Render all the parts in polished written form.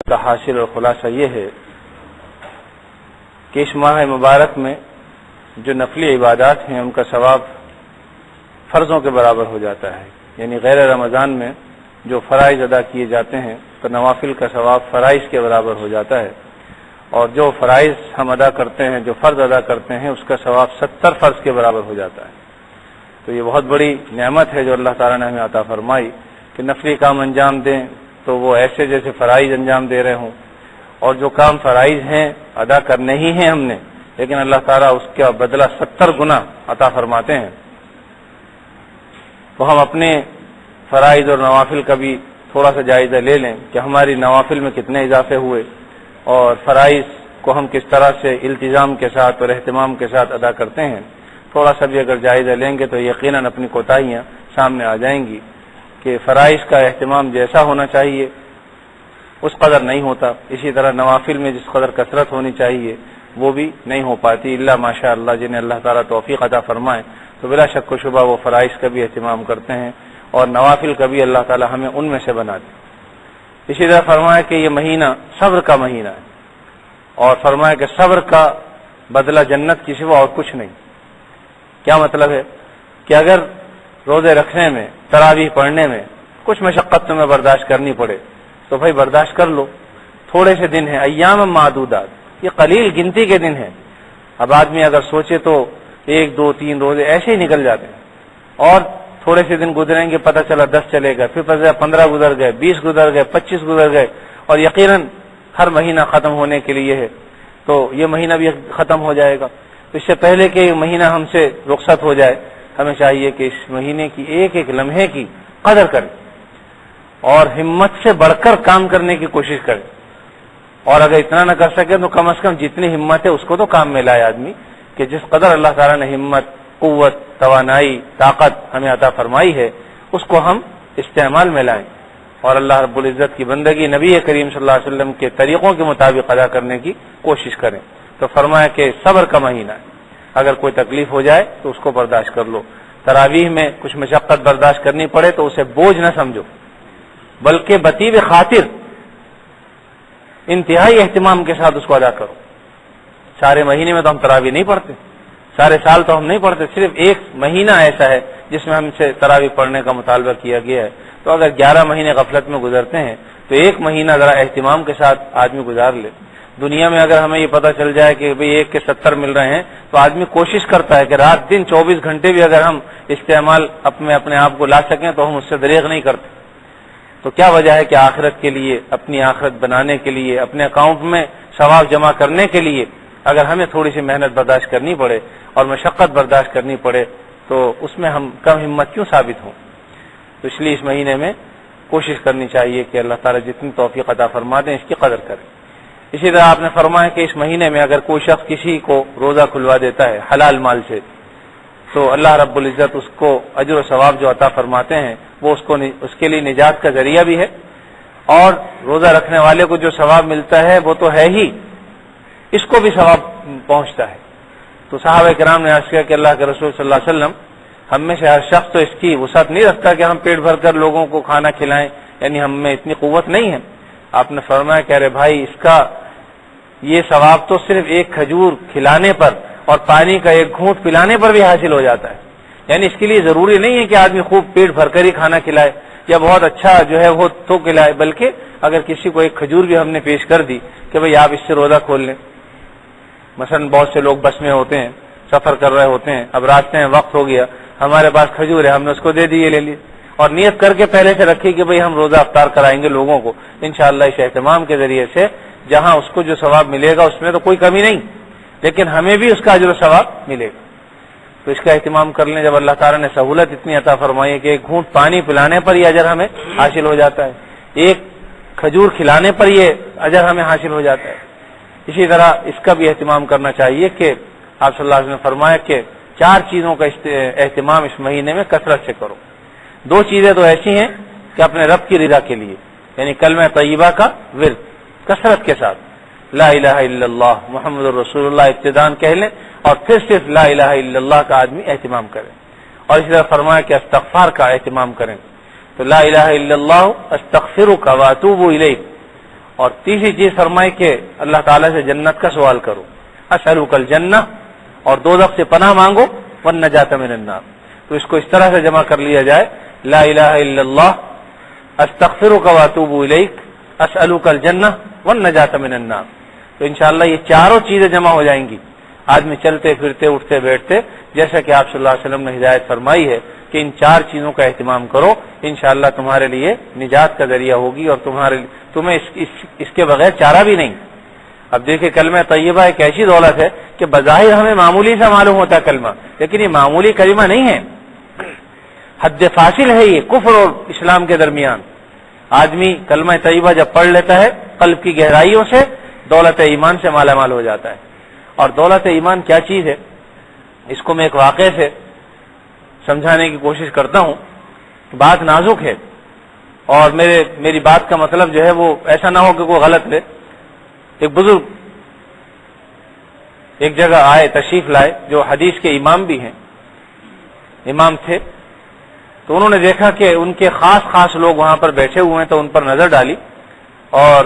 کا حاصل اور خلاصہ یہ ہے کہ اس ماہ مبارک میں جو نفلی عبادات ہیں ان کا ثواب فرضوں کے برابر ہو جاتا ہے. یعنی غیر رمضان میں جو فرائض ادا کیے جاتے ہیں تو نوافل کا ثواب فرائض کے برابر ہو جاتا ہے، اور جو فرائض ہم ادا کرتے ہیں، جو فرض ادا کرتے ہیں، اس کا ثواب 70 فرض کے برابر ہو جاتا ہے. تو یہ بہت بڑی نعمت ہے جو اللہ تعالیٰ نے ہمیں عطا فرمائی کہ نفلی کام انجام دیں تو وہ ایسے جیسے فرائض انجام دے رہے ہوں، اور جو کام فرائض ہیں ادا کرنے ہی ہیں ہم نے، لیکن اللہ تعالیٰ اس کا بدلہ 70 گنا عطا فرماتے ہیں. تو ہم اپنے فرائض اور نوافل کا بھی تھوڑا سا جائزہ لے لیں کہ ہماری نوافل میں کتنے اضافے ہوئے اور فرائض کو ہم کس طرح سے التزام کے ساتھ اور اہتمام کے ساتھ ادا کرتے ہیں. تھوڑا سا بھی اگر جائزہ لیں گے تو یقیناً اپنی کوتاہیاں سامنے آ جائیں گی کہ فرائض کا اہتمام جیسا ہونا چاہیے اس قدر نہیں ہوتا، اسی طرح نوافل میں جس قدر کثرت ہونی چاہیے وہ بھی نہیں ہو پاتی. الا ماشاء اللہ جنہیں اللہ تعالیٰ توفیق عطا فرمائے تو بلا شک و شبہ وہ فرائض کا بھی اہتمام کرتے ہیں اور نوافل کا بھی اللہ تعالیٰ ہمیں ان میں سے بنا دے. اسی طرح فرمایا کہ یہ مہینہ صبر کا مہینہ ہے، اور فرمایا کہ صبر کا بدلہ جنت کی سوا اور کچھ نہیں. کیا مطلب ہے کہ اگر روزے رکھنے میں، تراویح پڑھنے میں کچھ مشقت تمہیں برداشت کرنی پڑے تو بھائی برداشت کر لو. تھوڑے سے دن ہیں، ایام معدودات، یہ قلیل گنتی کے دن ہیں. اب آدمی اگر سوچے تو 1 2 3 روزے ایسے ہی نکل جاتے ہیں، اور تھوڑے سے دن گزریں گے پتہ چلا 10 چلے گئے، پھر 15 گزر گئے، 20 گزر گئے، 25 گزر گئے، اور یقیناً ہر مہینہ ختم ہونے کے لیے ہے تو یہ مہینہ بھی ختم ہو جائے گا. اس سے پہلے کہ یہ مہینہ ہم سے رخصت ہو جائے ہمیں چاہیے کہ اس مہینے کی ایک ایک لمحے کی قدر کریں اور ہمت سے بڑھ کر کام کرنے کی کوشش کریں. اور اگر اتنا نہ کر سکے تو کم از کم جتنی ہمت ہے اس کو تو کام میں لائے آدمی کہ جس قدر اللہ تعالیٰ نے ہمت، قوت، توانائی، طاقت ہمیں عطا فرمائی ہے اس کو ہم استعمال میں لائیں اور اللہ رب العزت کی بندگی نبی کریم صلی اللہ علیہ وسلم کے طریقوں کے مطابق ادا کرنے کی کوشش کریں. تو فرمایا کہ صبر کا مہینہ ہے، اگر کوئی تکلیف ہو جائے تو اس کو برداشت کر لو. تراویح میں کچھ مشقت برداشت کرنی پڑے تو اسے بوجھ نہ سمجھو، بلکہ بطیب خاطر انتہائی اہتمام کے ساتھ اس کو ادا کرو. سارے مہینے میں تو ہم تراویح نہیں پڑھتے، سارے سال تو ہم نہیں پڑھتے، صرف ایک مہینہ ایسا ہے جس میں ہم سے تراویح پڑھنے کا مطالبہ کیا گیا ہے. تو اگر 11 مہینے غفلت میں گزرتے ہیں تو ایک مہینہ ذرا اہتمام کے ساتھ آدمی گزار لے. دنیا میں اگر ہمیں یہ پتہ چل جائے کہ بھئی 1 کے 70 مل رہے ہیں تو آدمی کوشش کرتا ہے کہ رات دن 24 گھنٹے بھی اگر ہم استعمال اپنے آپ کو لا سکیں تو ہم اس سے دریغ نہیں کرتے. تو کیا وجہ ہے کہ آخرت کے لیے، اپنی آخرت بنانے کے لیے، اپنے اکاؤنٹ میں ثواب جمع کرنے کے لیے اگر ہمیں تھوڑی سی محنت برداشت کرنی پڑے اور مشقت برداشت کرنی پڑے تو اس میں ہم کم ہمت کیوں ثابت ہوں. تو اس لیے اس مہینے میں کوشش کرنی چاہیے کہ اللہ تعالیٰ جتنی توفیق عطا فرما دیں اس کی قدر کریں. اسی طرح آپ نے فرمایا کہ اس مہینے میں اگر کوئی شخص کسی کو روزہ کھلوا دیتا ہے حلال مال سے تو اللہ رب العزت اس کو اجر و ثواب جو عطا فرماتے ہیں وہ اس کے لیے نجات کا ذریعہ بھی ہے، اور روزہ رکھنے والے کو جو ثواب ملتا ہے وہ تو ہے ہی، اس کو بھی ثواب پہنچتا ہے. تو صحابہ کرام نے عرض کیا کہ اللہ کے رسول صلی اللہ علیہ وسلم ہم میں سے ہر شخص تو اس کی وسعت نہیں رکھتا کہ ہم پیٹ بھر کر لوگوں کو کھانا کھلائیں، یعنی ہم میں اتنی قوت نہیں ہے. آپ نے فرمایا کہ ارے بھائی اس کا یہ ثواب تو صرف ایک کھجور کھلانے پر اور پانی کا ایک گھونٹ پلانے پر بھی حاصل ہو جاتا ہے. یعنی اس کے لیے ضروری نہیں ہے کہ آدمی خوب پیٹ بھر کر ہی کھانا کھلائے یا بہت اچھا جو ہے وہ تو کھلائے، بلکہ اگر کسی کو ایک کھجور بھی ہم نے پیش کر دی کہ بھئی آپ اس سے روزہ کھول لیں. مثلا بہت سے لوگ بس میں ہوتے ہیں، سفر کر رہے ہوتے ہیں، اب راستے میں وقت ہو گیا، ہمارے پاس کھجور ہے، ہم نے اس کو دے دی، لے لی، اور نیت کر کے پہلے سے رکھی کہ بھئی ہم روزہ افطار کرائیں گے لوگوں کو. انشاءاللہ اس اہتمام کے ذریعے سے جہاں اس کو جو ثواب ملے گا اس میں تو کوئی کمی نہیں، لیکن ہمیں بھی اس کا اجر و ثواب ملے گا. تو اس کا اہتمام کر لیں. جب اللہ تعالیٰ نے سہولت اتنی عطا فرمائی ہے کہ ایک گھونٹ پانی پلانے پر یہ اجر ہمیں حاصل ہو جاتا ہے، ایک کھجور کھلانے پر یہ اجر ہمیں حاصل ہو جاتا ہے. اسی طرح اس کا بھی اہتمام کرنا چاہیے کہ آپ صلی اللہ علیہ وسلم نے فرمایا کہ 4 چیزوں کا اہتمام اس مہینے میں کثرت سے کرو. 2 چیزیں تو ایسی ہیں کہ اپنے رب کی رضا کے لیے، یعنی کلمہ طیبہ کا ورد کثرت کے ساتھ، لا الہ الا اللہ محمد الرسول اللہ ابتداءً کہہ لیں اور پھر صرف لا الہ الا اللہ کا آدمی اہتمام کرے. اور اسی طرح فرمایا کہ استغفار کا اہتمام کریں. تو لا الہ الا اللہ استغفرک واتوب الیک، اور تیسری چیز فرمائے کہ اللہ تعالیٰ سے جنت کا سوال کرو، اسألک الجنہ، اور دوزخ سے پناہ مانگو، والنجاۃ من النار۔ تو اس کو اس طرح سے جمع کر لیا جائے، لا الہ الا اللہ، استغفرک واتوب الیک، اسألک الجنہ والنجاۃ من النار۔ تو انشاءاللہ یہ چاروں چیزیں جمع ہو جائیں گی، آدمی چلتے پھرتے اٹھتے بیٹھتے، جیسا کہ آپ صلی اللہ علیہ وسلم نے ہدایت فرمائی ہے کہ ان چار چیزوں کا اہتمام کرو، انشاءاللہ تمہارے لیے نجات کا ذریعہ ہوگی، اور تمہیں اس کے بغیر چارہ بھی نہیں۔ اب دیکھیں کلمہ طیبہ ایک ایسی دولت ہے کہ بظاہر ہمیں معمولی سا معلوم ہوتا ہے کلمہ، لیکن یہ معمولی کلمہ نہیں ہے، حد فاصل ہے یہ کفر اور اسلام کے درمیان۔ آدمی کلمہ طیبہ جب پڑھ لیتا ہے قلب کی گہرائیوں سے، دولت ایمان سے مالا مال ہو جاتا ہے۔ اور دولت ایمان کیا چیز ہے، اس کو میں ایک واقعے سے سمجھانے کی کوشش کرتا ہوں۔ بات نازک ہے، اور میری بات کا مطلب جو ہے وہ ایسا نہ ہو کہ کوئی غلط لے۔ ایک بزرگ ایک جگہ آئے، تشریف لائے، جو حدیث کے امام بھی ہیں، امام تھے، تو انہوں نے دیکھا کہ ان کے خاص لوگ وہاں پر بیٹھے ہوئے ہیں، تو ان پر نظر ڈالی اور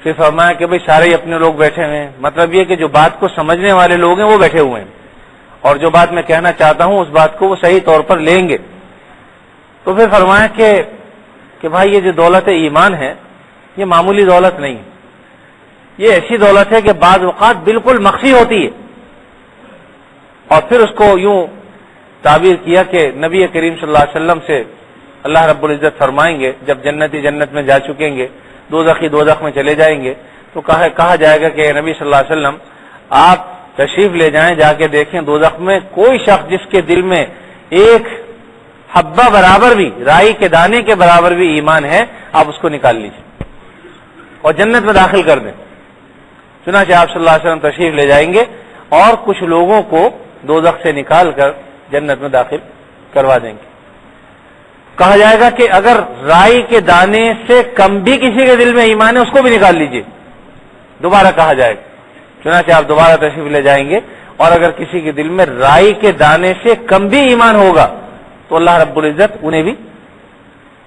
پھر فرمایا کہ بھئی سارے ہی اپنے لوگ بیٹھے ہوئے ہیں، مطلب یہ کہ جو بات کو سمجھنے والے لوگ ہیں وہ بیٹھے ہوئے ہیں، اور جو بات میں کہنا چاہتا ہوں اس بات کو وہ صحیح طور پر لیں گے۔ تو پھر فرمایا کہ بھائی یہ جو دولت ایمان ہے یہ معمولی دولت نہیں ہے، یہ ایسی دولت ہے کہ بعض اوقات بالکل مخفی ہوتی ہے۔ اور پھر اس کو یوں تعبیر کیا کہ نبی کریم صلی اللہ علیہ وسلم سے اللہ رب العزت فرمائیں گے، جب جنتی جنت میں جا چکیں گے، دوزخی دوزخ میں چلے جائیں گے، تو کہا جائے گا کہ نبی صلی اللہ علیہ وسلم آپ تشریف لے جائیں، جا کے دیکھیں دوزخ میں کوئی شخص جس کے دل میں ایک حبہ برابر بھی، رائی کے دانے کے برابر بھی ایمان ہے، آپ اس کو نکال لیجیے اور جنت میں داخل کر دیں۔ چنانچہ آپ صلی اللہ علیہ وسلم تشریف لے جائیں گے اور کچھ لوگوں کو دوزخ سے نکال کر جنت میں داخل کروا دیں گے۔ کہا جائے گا کہ اگر رائی کے دانے سے کم بھی کسی کے دل میں ایمان ہے اس کو بھی نکال لیجیے، دوبارہ کہا جائے گا۔ چنانچہ آپ دوبارہ تشریف لے جائیں گے، اور اگر کسی کے دل میں رائی کے دانے سے کم بھی ایمان ہوگا تو اللہ رب العزت انہیں بھی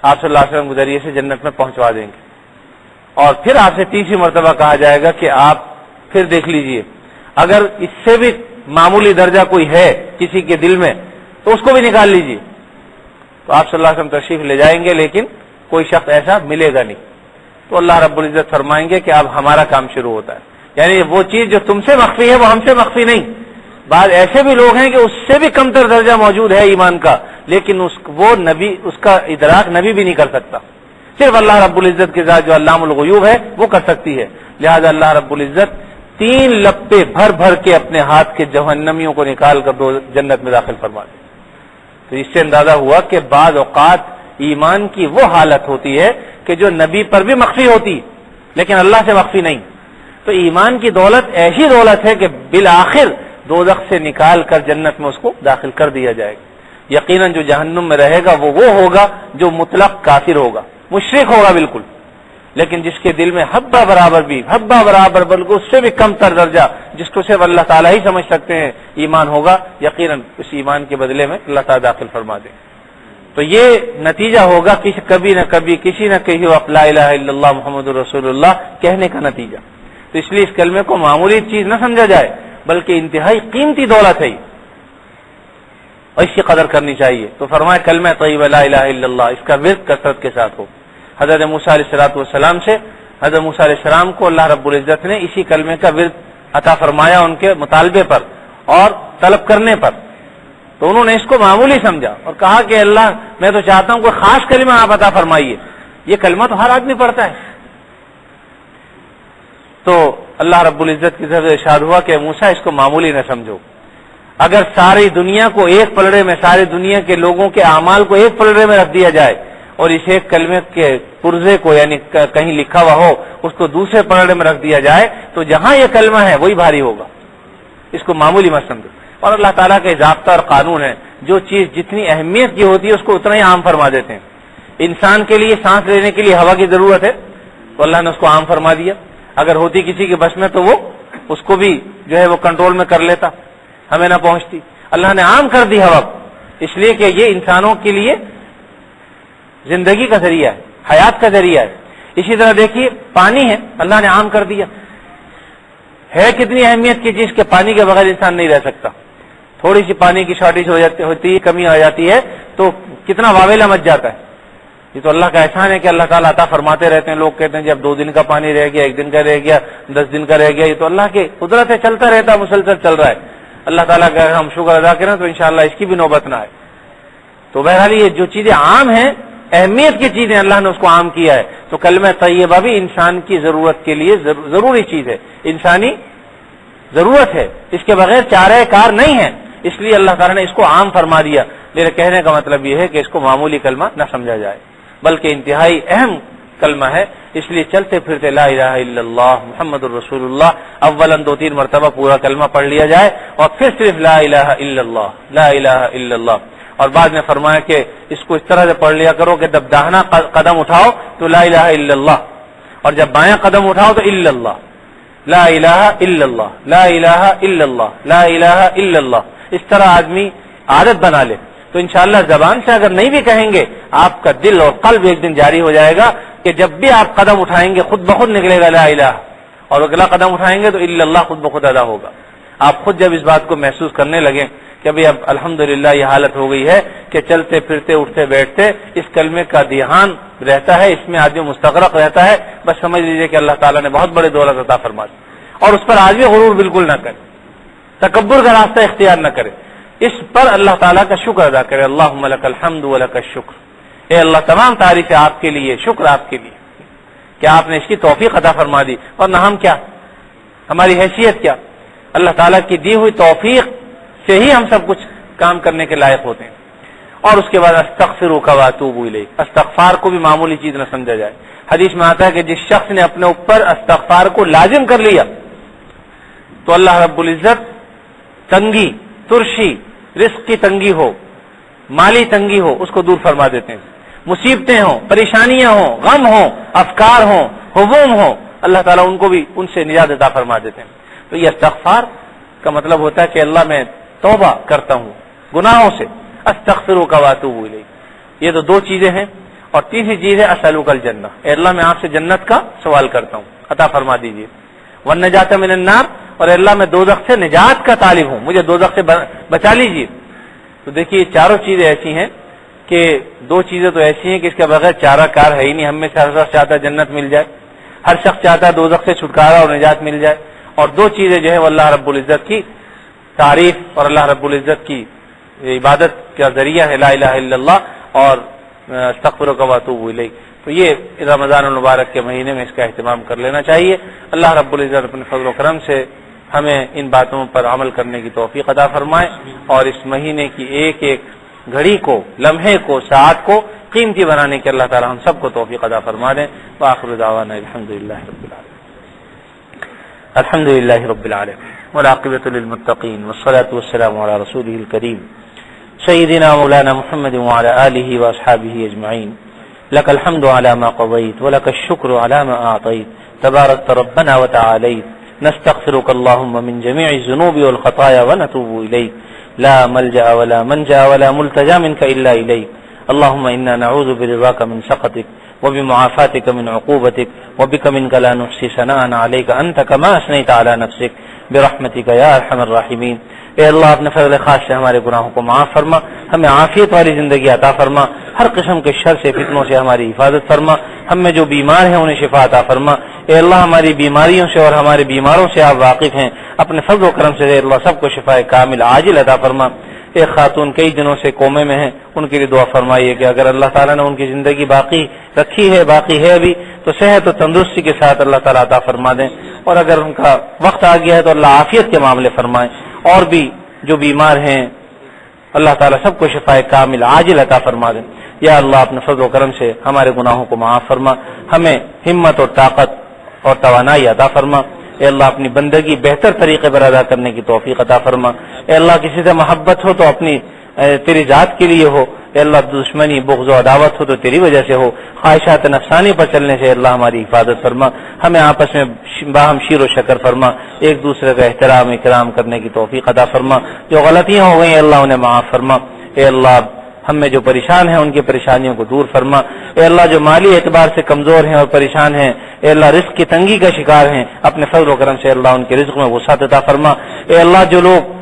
آپ صلی اللہ علیہ وسلم کے ذریعے سے جنت میں پہنچوا دیں گے۔ اور پھر آپ سے تیسری مرتبہ کہا جائے گا کہ آپ پھر دیکھ لیجئے، اگر اس سے بھی معمولی درجہ کوئی ہے کسی کے دل میں تو اس کو بھی نکال لیجئے۔ تو آپ صلی اللہ علیہ وسلم تشریف لے جائیں گے، لیکن کوئی شخص ایسا ملے گا نہیں، تو اللہ رب العزت فرمائیں گے کہ اب ہمارا کام شروع ہوتا ہے، یعنی وہ چیز جو تم سے مخفی ہے وہ ہم سے مخفی نہیں۔ بعض ایسے بھی لوگ ہیں کہ اس سے بھی کمتر درجہ موجود ہے ایمان کا، لیکن اس کا ادراک نبی بھی نہیں کر سکتا، صرف اللہ رب العزت کے ذات جو علام الغیوب ہے وہ کر سکتی ہے۔ لہذا اللہ رب العزت 3 لپے بھر بھر کے اپنے ہاتھ کے جہنمیوں کو نکال کر جنت میں داخل فرما دے۔ تو اس سے اندازہ ہوا کہ بعض اوقات ایمان کی وہ حالت ہوتی ہے کہ جو نبی پر بھی مخفی ہوتی لیکن اللہ سے مخفی نہیں۔ تو ایمان کی دولت ایسی دولت ہے کہ بالآخر دوزخ سے نکال کر جنت میں اس کو داخل کر دیا جائے گا۔ یقیناً جو جہنم میں رہے گا وہ ہوگا جو مطلق کافر ہوگا، مشرک ہوگا بالکل، لیکن جس کے دل میں حبہ برابر بلکہ اس سے بھی کم تر درجہ، جس کو صرف اللہ تعالیٰ ہی سمجھ سکتے ہیں، ایمان ہوگا، یقیناً اس ایمان کے بدلے میں اللہ تعالیٰ داخل فرما دے۔ تو یہ نتیجہ ہوگا کبھی نہ کبھی کسی نہ کسی وقت لا الہ الا اللہ محمد رسول اللہ کہنے کا نتیجہ۔ تو اس لیے اس کلمے کو معمولی چیز نہ سمجھا جائے، بلکہ انتہائی قیمتی دولت ہے اور اس کی قدر کرنی چاہیے۔ تو فرمایا کلمہ طیبہ لا الہ الا اللہ، اس کا ورد کثرت کے ساتھ ہو۔ حضرت موسیٰ علیہ السلام سے حضرت موسیٰ علیہ السلام کو اللہ رب العزت نے اسی کلمے کا ورد عطا فرمایا ان کے مطالبے پر اور طلب کرنے پر، تو انہوں نے اس کو معمولی سمجھا اور کہا کہ اللہ میں تو چاہتا ہوں کوئی خاص کلمہ آپ عطا فرمائیے، یہ کلمہ تو ہر آدمی پڑھتا ہے۔ تو اللہ رب العزت کی طرف سے ارشاد ہوا کہ موسیٰ اس کو معمولی نہ سمجھو، اگر ساری دنیا کو ایک پلڑے میں، ساری دنیا کے لوگوں کے اعمال کو ایک پلڑے میں رکھ دیا جائے اور اس ایک کلمے کے پرزے کو یعنی کہیں لکھا ہوا ہو اس کو دوسرے پلڑے میں رکھ دیا جائے تو جہاں یہ کلمہ ہے وہی بھاری ہوگا، اس کو معمولی مت سمجھو۔ اور اللہ تعالیٰ کا ضابطہ اور قانون ہے، جو چیز جتنی اہمیت کی ہوتی ہے اس کو اتنا ہی عام فرما دیتے ہیں۔ انسان کے لیے سانس لینے کے لیے ہوا کی ضرورت ہے تو اللہ نے اس کو عام فرما دیا، اگر ہوتی کسی کے بس میں تو وہ اس کو بھی جو ہے وہ کنٹرول میں کر لیتا، ہمیں نہ پہنچتی، اللہ نے عام کر دی ہوا، اس لیے کہ یہ انسانوں کے لیے زندگی کا ذریعہ ہے، حیات کا ذریعہ ہے۔ اسی طرح دیکھیے پانی ہے، اللہ نے عام کر دیا ہے، کتنی اہمیت کی چیز کہ پانی کے بغیر انسان نہیں رہ سکتا. تھوڑی سی پانی کی شارٹیج ہوتی ہے، کمی آ جاتی ہے تو کتنا واویلا مچ جاتا ہے. یہ تو اللہ کا احسان ہے کہ اللہ تعالیٰ عطا فرماتے رہتے ہیں. لوگ کہتے ہیں جب 2 دن کا پانی رہ گیا، 1 دن کا رہ گیا، 10 دن کا رہ گیا، یہ تو اللہ کی قدرت ہے، چلتا رہتا ہے، مسلسل چل رہا ہے. اللہ تعالیٰ کا اگر ہم شکر ادا کریں تو انشاءاللہ اس کی بھی نوبت نہ آئے. تو بہرحال یہ جو چیزیں عام ہیں، اہمیت کی چیزیں اللہ نے اس کو عام کیا ہے. تو کلمہ طیبہ بھی انسان کی ضرورت کے لیے ضروری چیز ہے، انسانی ضرورت ہے، اس کے بغیر چارہ کار نہیں ہے. اس لیے اللہ تعالیٰ نے اس کو عام فرما دیا. میرے کہنے کا مطلب یہ ہے کہ اس کو معمولی کلمہ نہ سمجھا جائے، بلکہ انتہائی اہم کلمہ ہے. اس لیے چلتے پھرتے لا الہ الا اللہ محمد الرسول اللہ اولاً 2-3 مرتبہ پورا کلمہ پڑھ لیا جائے، اور پھر صرف لا الہ الا اللہ، لا الہ الا اللہ. اور بعد میں فرمایا کہ اس کو اس طرح سے پڑھ لیا کرو کہ جب داہنا قدم اٹھاؤ تو لا الہ الا اللہ، اور جب بایاں قدم اٹھاؤ تو الا اللہ، لا الہ الا اللہ، لا الہ الا اللہ، لا الہ الا اللہ. اس طرح آدمی عادت بنا لے تو انشاءاللہ زبان سے اگر نہیں بھی کہیں گے، آپ کا دل اور قلب ایک دن جاری ہو جائے گا کہ جب بھی آپ قدم اٹھائیں گے خود بخود نکلے گا لا الہ، اور اگلا قدم اٹھائیں گے تو الا اللہ خود بخود ادا ہوگا. آپ خود جب اس بات کو محسوس کرنے لگیں کہ ابھی اب الحمدللہ یہ حالت ہو گئی ہے کہ چلتے پھرتے اٹھتے بیٹھتے اس کلمے کا دھیان رہتا ہے، اس میں آدمی مستغرق رہتا ہے، بس سمجھ لیجیے کہ اللہ تعالیٰ نے بہت بڑے دولت عطا فرما دی. اور اس پر آدمی غرور بالکل نہ کرے، تکبر کا راستہ اختیار نہ کرے، اس پر اللہ تعالیٰ کا شکر ادا کرے. اللہم لک الحمد ولک الشکر. اے اللہ تمام تعریفیں آپ کے لیے، شکر آپ کے لیے کہ آپ نے اس کی توفیق عطا فرما دی. اور نہ ہم کیا، ہماری حیثیت کیا، اللہ تعالیٰ کی دی ہوئی توفیق سے ہی ہم سب کچھ کام کرنے کے لائق ہوتے ہیں. اور اس کے بعد استغفرک واتوب الیک. استغفار کو بھی معمولی چیز نہ سمجھا جائے. حدیث میں آتا ہے کہ جس شخص نے اپنے اوپر استغفار کو لازم کر لیا تو اللہ رب العزت تنگی، ترشی، رزق کی تنگی ہو، مالی تنگی ہو، اس کو دور فرما دیتے ہیں. مصیبتیں ہوں، پریشانیاں ہوں، غم ہوں، افکار ہوں، ہموم ہوں، اللہ تعالیٰ ان کو بھی ان سے نجات عطا فرما دیتے ہیں. تو یہ استغفار کا مطلب ہوتا ہے کہ اللہ میں توبہ کرتا ہوں گناہوں سے، استغفرک واتوب الیک. یہ تو 2 چیزیں ہیں. اور تیسری چیز ہے اسألک الجنہ. اے اللہ میں آپ سے جنت کا سوال کرتا ہوں، عطا فرما دیجیے. والنجاۃ من النار. اور اللہ میں دوزخ سے نجات کا طالب ہوں، مجھے دوزخ سے بچا لیجیے. تو دیکھیے یہ چاروں چیزیں ایسی ہیں کہ 2 چیزیں تو ایسی ہیں کہ اس کے بغیر چارہ کار ہے ہی نہیں. ہم میں سے ہر شخص چاہتا ہے جنت مل جائے، ہر شخص چاہتا ہے دوزخ سے چھٹکارا اور نجات مل جائے. اور 2 چیزیں جو ہے وہ اللہ رب العزت کی تعریف اور اللہ رب العزت کی عبادت کا ذریعہ ہے، لا الہ الا اللہ اور استغفرک واتوب الیک. تو یہ رمضان المبارک کے مہینے میں اس کا اہتمام کر لینا چاہیے. اللہ رب العزت اپنے فضل و کرم سے ہمیں ان باتوں پر عمل کرنے کی توفیق عطا فرمائے، اور اس مہینے کی ایک ایک گھڑی کو، لمحے کو، ساعت کو قیمتی بنانے کی اللہ تعالی ہم سب کو توفیق عطا فرما دیں. وآخر دعوانا الحمدللہ رب العالمین. الحمدللہ رب العالمین والعاقبۃ للمتقین والصلاة والسلام علی رسولہ الکریم سیدنا مولانا محمد وعلى آلہ واصحابہ اجمعین. لك الحمد على ما قضيت ولك الشكر على ما أعطيت تباركت ربنا وتعاليت. نستغفرك اللهم من جميع الذنوب والخطايا ونتوب إليك. لا ملجأ ولا منجا ولا ملتجا منك إلا إليك. اللهم إنا نعوذ برضاك من سخطك وبمعافاتك من عقوبتك وبك منك لا نحصي ثناء عليك أنت كما أثنيت على نفسك برحمتك يا أرحم الراحمين. اے اللہ اپنے فضل خاص سے ہمارے گناہوں کو معاف فرما، ہمیں عافیت والی زندگی عطا فرما، ہر قسم کے شر سے، فتنوں سے ہماری حفاظت فرما. ہم میں جو بیمار ہیں انہیں شفا عطا فرما. اے اللہ ہماری بیماریوں سے اور ہمارے بیماروں سے آپ واقف ہیں، اپنے فضل و کرم سے اے اللہ سب کو شفا کامل عاجل عطا فرما. ایک خاتون کئی دنوں سے کومے میں ہیں، ان کے لیے دعا فرمائیے کہ اگر اللہ تعالیٰ نے ان کی زندگی باقی رکھی ہے، باقی ہے ابھی، تو صحت و تندرستی کے ساتھ اللہ تعالیٰ عطا فرما دیں. اور اگر ان کا وقت آ گیا ہے تو اللہ عافیت کے معاملے فرمائیں. اور بھی جو بیمار ہیں اللہ تعالیٰ سب کو شفا کامل عاجل عطا فرما دیں. یا اللہ اپنے فضل و کرم سے ہمارے گناہوں کو معاف فرما، ہمیں ہمت اور طاقت اور توانائی عطا فرما. اے اللہ اپنی بندگی بہتر طریقے پر ادا کرنے کی توفیق عطا فرما. اے اللہ کسی سے محبت ہو تو اپنی تیری ذات کے لیے ہو. اے اللہ دشمنی، بغض و عداوت ہو تو تیری وجہ سے ہو. خواہشات نفسانی پر چلنے سے اللہ ہماری حفاظت فرما. ہمیں آپس میں باہم شیر و شکر فرما، ایک دوسرے کا احترام اکرام کرنے کی توفیق عطا فرما. جو غلطیاں ہو گئی اللہ انہیں معاف فرما. اے اللہ ہم میں جو پریشان ہیں ان کی پریشانیوں کو دور فرما. اے اللہ جو مالی اعتبار سے کمزور ہیں اور پریشان ہیں، اے اللہ رزق کی تنگی کا شکار ہیں، اپنے فضل و کرم سے اللہ ان کے رزق میں وسعت عطا فرما. اے اللہ جو لوگ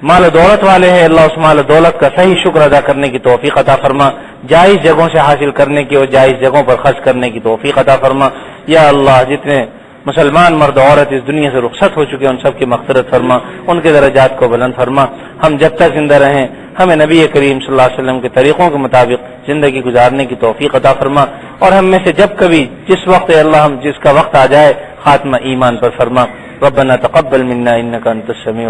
مال و دولت والے ہیں، اللہ اس مال و دولت کا صحیح شکر ادا کرنے کی توفیق عطا فرما، جائز جگہوں سے حاصل کرنے کی اور جائز جگہوں پر خرچ کرنے کی توفیق عطا فرما. یا اللہ جتنے مسلمان مرد و عورت اس دنیا سے رخصت ہو چکے ہیں ان سب کی مغفرت فرما، ان کے درجات کو بلند فرما. ہم جب تک زندہ رہیں ہمیں نبی کریم صلی اللہ علیہ وسلم کے طریقوں کے مطابق زندگی گزارنے کی توفیق عطا فرما، اور ہم میں سے جب کبھی جس وقت اے اللہ ہم جس کا وقت آ جائے خاتمہ ایمان پر فرما. ربنا تقبل منا انک انت السمیع